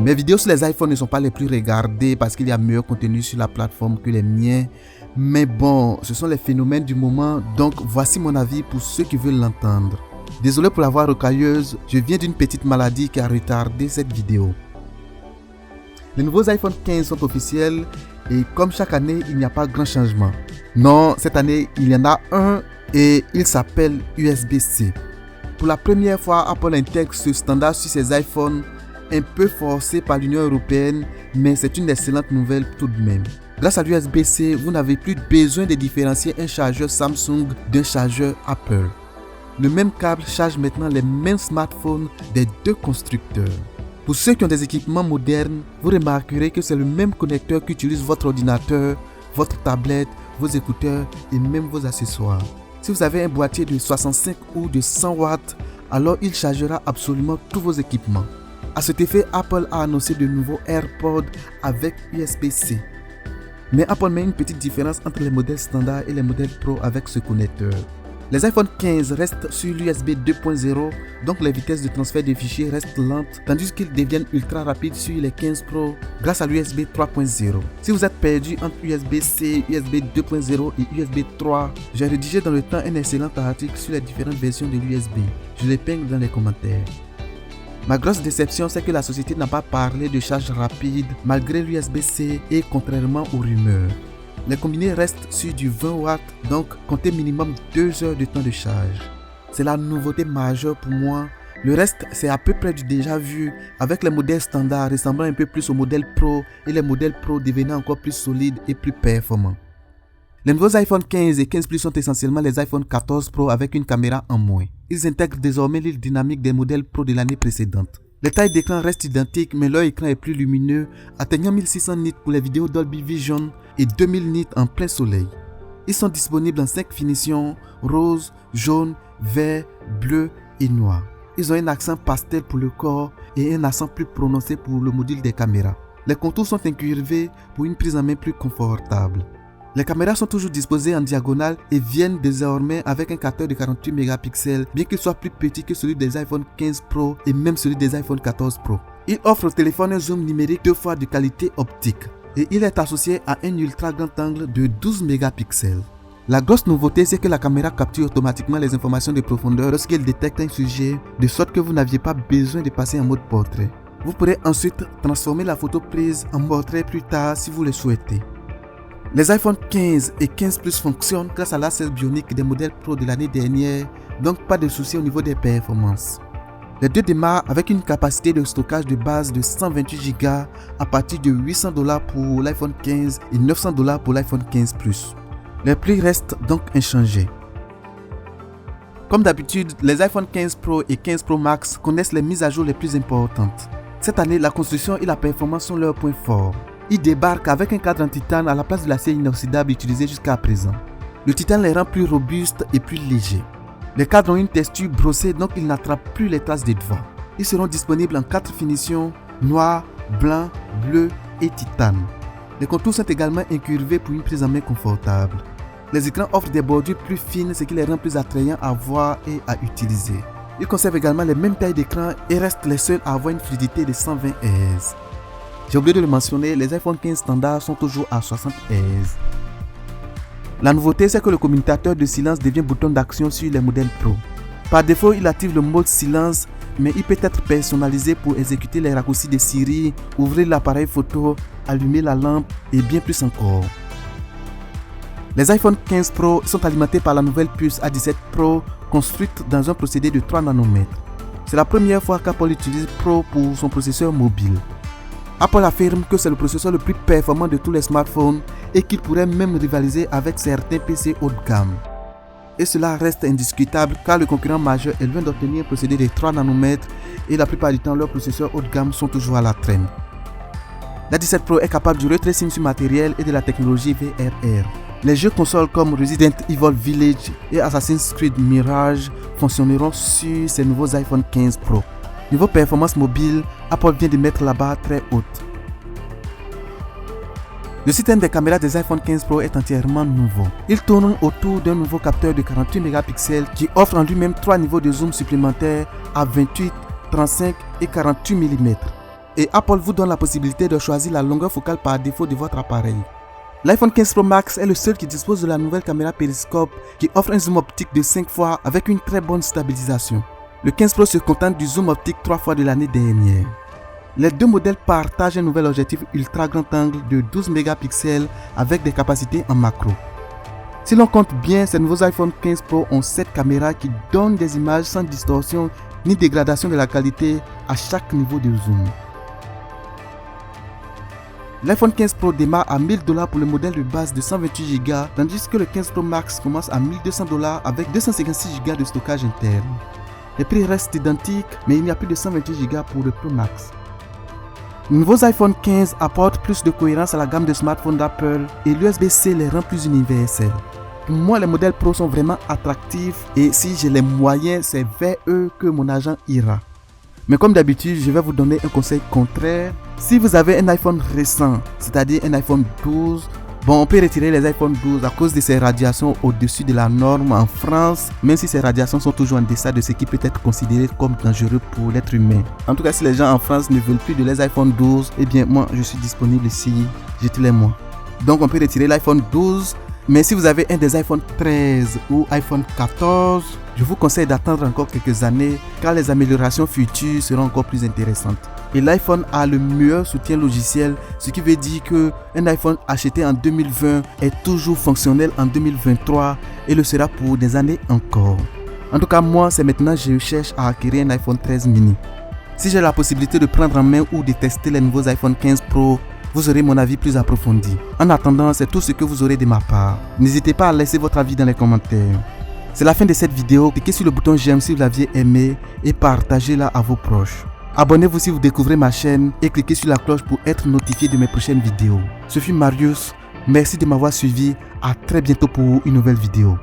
Mes vidéos sur les iPhones ne sont pas les plus regardées parce qu'il y a meilleur contenu sur la plateforme que les miens. Mais bon, ce sont les phénomènes du moment, donc voici mon avis pour ceux qui veulent l'entendre. Désolé pour la voix rocailleuse, je viens d'une petite maladie qui a retardé cette vidéo. Les nouveaux iPhone 15 sont officiels et comme chaque année, il n'y a pas grand changement. Non, cette année, il y en a un et il s'appelle USB-C. Pour la première fois, Apple intègre ce standard sur ses iPhones, un peu forcé par l'Union européenne, mais c'est une excellente nouvelle tout de même. Grâce à l'USB-C, vous n'avez plus besoin de différencier un chargeur Samsung d'un chargeur Apple. Le même câble charge maintenant les mêmes smartphones des deux constructeurs. Pour ceux qui ont des équipements modernes, vous remarquerez que c'est le même connecteur qu'utilise votre ordinateur, votre tablette, vos écouteurs et même vos accessoires. Si vous avez un boîtier de 65 ou de 100 watts, alors il chargera absolument tous vos équipements. À cet effet, Apple a annoncé de nouveaux AirPods avec USB-C. Mais Apple met une petite différence entre les modèles standards et les modèles Pro avec ce connecteur. Les iPhone 15 restent sur l'USB 2.0, donc les vitesses de transfert des fichiers restent lentes, tandis qu'ils deviennent ultra rapides sur les 15 Pro grâce à l'USB 3.0. Si vous êtes perdu entre USB-C, USB 2.0 et USB 3, j'ai rédigé dans le temps un excellent article sur les différentes versions de l'USB. Je l'épingle dans les commentaires. Ma grosse déception, c'est que la société n'a pas parlé de charge rapide malgré l'USB-C et contrairement aux rumeurs. Les combinés restent sur du 20 watts, donc comptez minimum 2 heures de temps de charge. C'est la nouveauté majeure pour moi. Le reste, c'est à peu près du déjà vu, avec les modèles standards ressemblant un peu plus aux modèles Pro et les modèles Pro devenant encore plus solides et plus performants. Les nouveaux iPhone 15 et 15 Plus sont essentiellement les iPhone 14 Pro avec une caméra en moins. Ils intègrent désormais l'île dynamique des modèles Pro de l'année précédente. Les tailles d'écran restent identiques, mais leur écran est plus lumineux, atteignant 1600 nits pour les vidéos Dolby Vision et 2000 nits en plein soleil. Ils sont disponibles en 5 finitions, rose, jaune, vert, bleu et noir. Ils ont un accent pastel pour le corps et un accent plus prononcé pour le module des caméras. Les contours sont incurvés pour une prise en main plus confortable. Les caméras sont toujours disposées en diagonale et viennent désormais avec un capteur de 48 mégapixels, bien qu'il soit plus petit que celui des iPhone 15 Pro et même celui des iPhone 14 Pro. Il offre au téléphone un zoom numérique 2 fois de qualité optique et il est associé à un ultra grand angle de 12 mégapixels. La grosse nouveauté, c'est que la caméra capture automatiquement les informations de profondeur lorsqu'elle détecte un sujet, de sorte que vous n'aviez pas besoin de passer en mode portrait. Vous pourrez ensuite transformer la photo prise en portrait plus tard si vous le souhaitez. Les iPhone 15 et 15 Plus fonctionnent grâce à l'accès bionique des modèles Pro de l'année dernière, donc pas de soucis au niveau des performances. Les deux démarrent avec une capacité de stockage de base de 128 Go à partir de $800 pour l'iPhone 15 et $900 pour l'iPhone 15 Plus. Les prix restent donc inchangés. Comme d'habitude, les iPhone 15 Pro et 15 Pro Max connaissent les mises à jour les plus importantes. Cette année, la construction et la performance sont leurs points forts. Ils débarquent avec un cadre en titane à la place de l'acier inoxydable utilisé jusqu'à présent. Le titane les rend plus robustes et plus légers. Les cadres ont une texture brossée, donc ils n'attrapent plus les traces des doigts. Ils seront disponibles en 4 finitions, noir, blanc, bleu et titane. Les contours sont également incurvés pour une prise en main confortable. Les écrans offrent des bordures plus fines, ce qui les rend plus attrayants à voir et à utiliser. Ils conservent également les mêmes tailles d'écran et restent les seuls à avoir une fluidité de 120 Hz. J'ai oublié de le mentionner, les iPhone 15 standards sont toujours à 60 Hz. La nouveauté, c'est que le commutateur de silence devient bouton d'action sur les modèles Pro. Par défaut, il active le mode silence, mais il peut être personnalisé pour exécuter les raccourcis de Siri, ouvrir l'appareil photo, allumer la lampe et bien plus encore. Les iPhone 15 Pro sont alimentés par la nouvelle puce A17 Pro construite dans un procédé de 3 nanomètres. C'est la première fois qu'Apple utilise Pro pour son processeur mobile. Apple affirme que c'est le processeur le plus performant de tous les smartphones et qu'il pourrait même rivaliser avec certains PC haut de gamme. Et cela reste indiscutable car le concurrent majeur est loin d'obtenir un procédé de 3 nanomètres et la plupart du temps leurs processeurs haut de gamme sont toujours à la traîne. La 17 Pro est capable du ray tracing sur matériel et de la technologie VRR. Les jeux consoles comme Resident Evil Village et Assassin's Creed Mirage fonctionneront sur ces nouveaux iPhone 15 Pro. Niveau performance mobile, Apple vient de mettre la barre très haute. Le système des caméras des iPhone 15 Pro est entièrement nouveau. Il tourne autour d'un nouveau capteur de 48 mégapixels qui offre en lui-même 3 niveaux de zoom supplémentaires à 28, 35 et 48 mm. et Apple vous donne la possibilité de choisir la longueur focale par défaut de votre appareil. L'iPhone 15 Pro Max est le seul qui dispose de la nouvelle caméra périscope qui offre un zoom optique de 5 fois avec une très bonne stabilisation. Le 15 Pro se contente du zoom optique 3 fois de l'année dernière. Les deux modèles partagent un nouvel objectif ultra grand angle de 12 mégapixels avec des capacités en macro. Si l'on compte bien, ces nouveaux iPhone 15 Pro ont 7 caméras qui donnent des images sans distorsion ni dégradation de la qualité à chaque niveau de zoom. L'iPhone 15 Pro démarre à $1000 pour le modèle de base de 128 Go, tandis que le 15 Pro Max commence à $1200 avec 256 Go de stockage interne. Les prix restent identiques, mais il n'y a plus de 128 Go pour le Pro Max. Les nouveaux iPhone 15 apportent plus de cohérence à la gamme de smartphones d'Apple et l'USB-C les rend plus universels. Pour moi, les modèles Pro sont vraiment attractifs et si j'ai les moyens, c'est vers eux que mon argent ira. Mais comme d'habitude, je vais vous donner un conseil contraire. Si vous avez un iPhone récent, c'est-à-dire un iPhone 12, on peut retirer les iPhone 12 à cause de ces radiations au-dessus de la norme en France, même si ces radiations sont toujours en deçà de ce qui peut être considéré comme dangereux pour l'être humain. En tout cas, si les gens en France ne veulent plus de les iPhone 12, eh bien moi je suis disponible ici, jetez-les-moi. Donc on peut retirer l'iPhone 12, mais si vous avez un des iPhone 13 ou iPhone 14, je vous conseille d'attendre encore quelques années car les améliorations futures seront encore plus intéressantes. Et l'iPhone a le meilleur soutien logiciel, ce qui veut dire qu'un iPhone acheté en 2020 est toujours fonctionnel en 2023 et le sera pour des années encore. En tout cas, moi, c'est maintenant que je cherche à acquérir un iPhone 13 mini. Si j'ai la possibilité de prendre en main ou de tester les nouveaux iPhone 15 Pro, vous aurez mon avis plus approfondi. En attendant, c'est tout ce que vous aurez de ma part. N'hésitez pas à laisser votre avis dans les commentaires. C'est la fin de cette vidéo. Cliquez sur le bouton j'aime si vous l'aviez aimé et partagez-la à vos proches. Abonnez-vous si vous découvrez ma chaîne et cliquez sur la cloche pour être notifié de mes prochaines vidéos. Ce fut Marius. Merci de m'avoir suivi. À très bientôt pour une nouvelle vidéo.